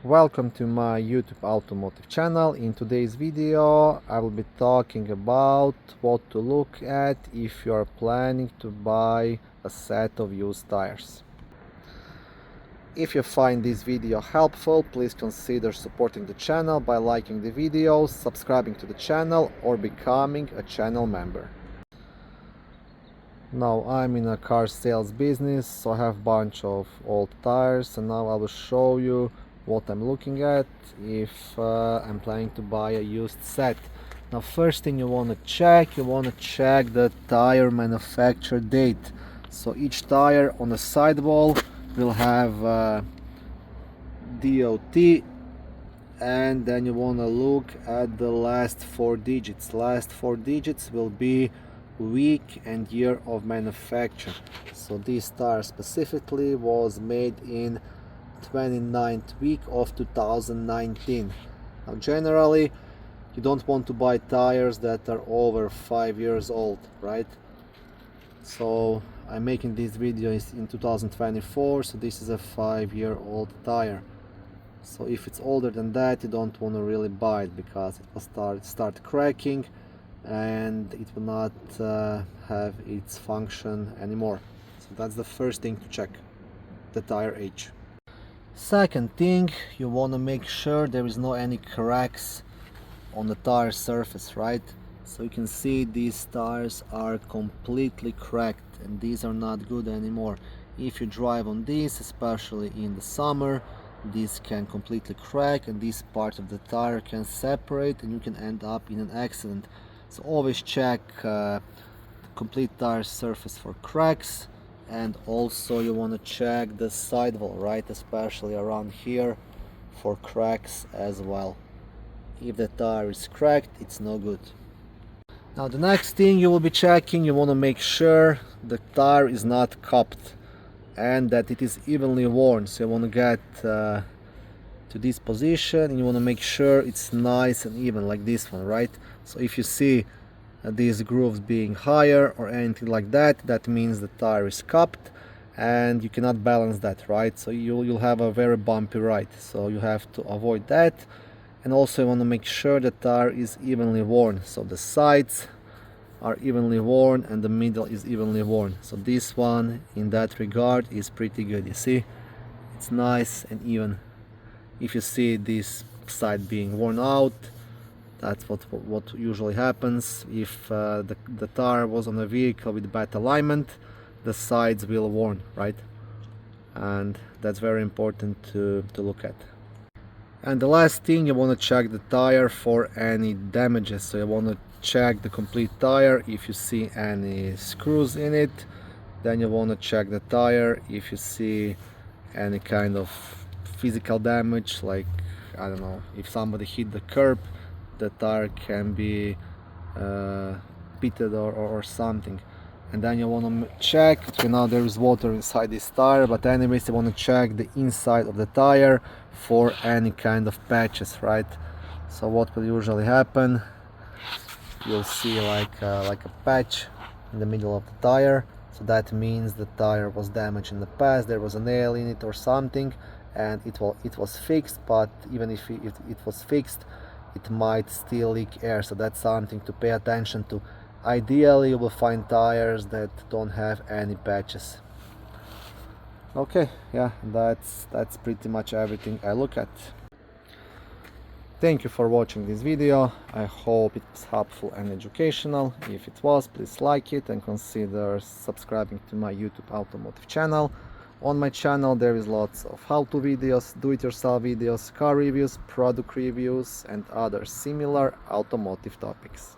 Welcome to my YouTube automotive channel. In today's video I will be talking about what to look at if you are planning to buy a set of used tires. If you find this video helpful, please consider supporting the channel by liking the video, subscribing to the channel or becoming a channel member. Now I'm in a car sales business, so I have a bunch of old tires, and now I will show you what I'm looking at if I'm planning to buy a used set. Now first thing you want to check the tire manufacture date. So each tire on the sidewall will have DOT, and then you want to look at the last four digits. Last four digits will be week and year of manufacture. So this tire specifically was made in 29th week of 2019. Now generally you don't want to buy tires that are over 5 years old, right? So I'm making this video in 2024, so this is a 5-year-old tire. So if it's older than that, you don't want to really buy it because it will start cracking and it will not have its function anymore. So that's the first thing to check, the tire age. Second thing, you want to make sure there is no any cracks on the tire surface, right? So you can see these tires are completely cracked and these are not good anymore. If you drive on these, especially in the summer, these can completely crack and this part of the tire can separate and you can end up in an accident. So always check the complete tire surface for cracks, and also you want to check the sidewall, right, especially around here, for cracks as well. If the tire is cracked, it's no good. Now the next thing you will be checking, you want to make sure the tire is not cupped and that it is evenly worn. So you want to get to this position and you want to make sure it's nice and even, like this one, right? So if you see these grooves being higher or anything like that, that means the tire is cupped and you cannot balance that, right? So you'll have a very bumpy ride, so you have to avoid that. And also you want to make sure the tire is evenly worn, so the sides are evenly worn and the middle is evenly worn. So this one in that regard is pretty good. You see, it's nice and even. If you see this side being worn out, that's what usually happens. If the tire was on a vehicle with bad alignment, the sides will worn, right? And that's very important to look at. And the last thing, you want to check the tire for any damages. So you want to check the complete tire. If you see any screws in it, then you want to check the tire. If you see any kind of physical damage, like, I don't know, if somebody hit the curb, the tire can be pitted or something. And then you want to check, you know, there is water inside this tire, but anyways you want to check the inside of the tire for any kind of patches, right? So what will usually happen, you'll see like a patch in the middle of the tire. So that means the tire was damaged in the past, there was a nail in it or something, and it was fixed. But even if it was fixed, it might still leak air, so that's something to pay attention to. Ideally you will find tires that don't have any patches. Okay, yeah, that's pretty much everything I look at. Thank you for watching this video. I hope it was helpful and educational. If it was, please like it and consider subscribing to my YouTube automotive channel. On my channel there is lots of how-to videos, do-it-yourself videos, car reviews, product reviews and other similar automotive topics.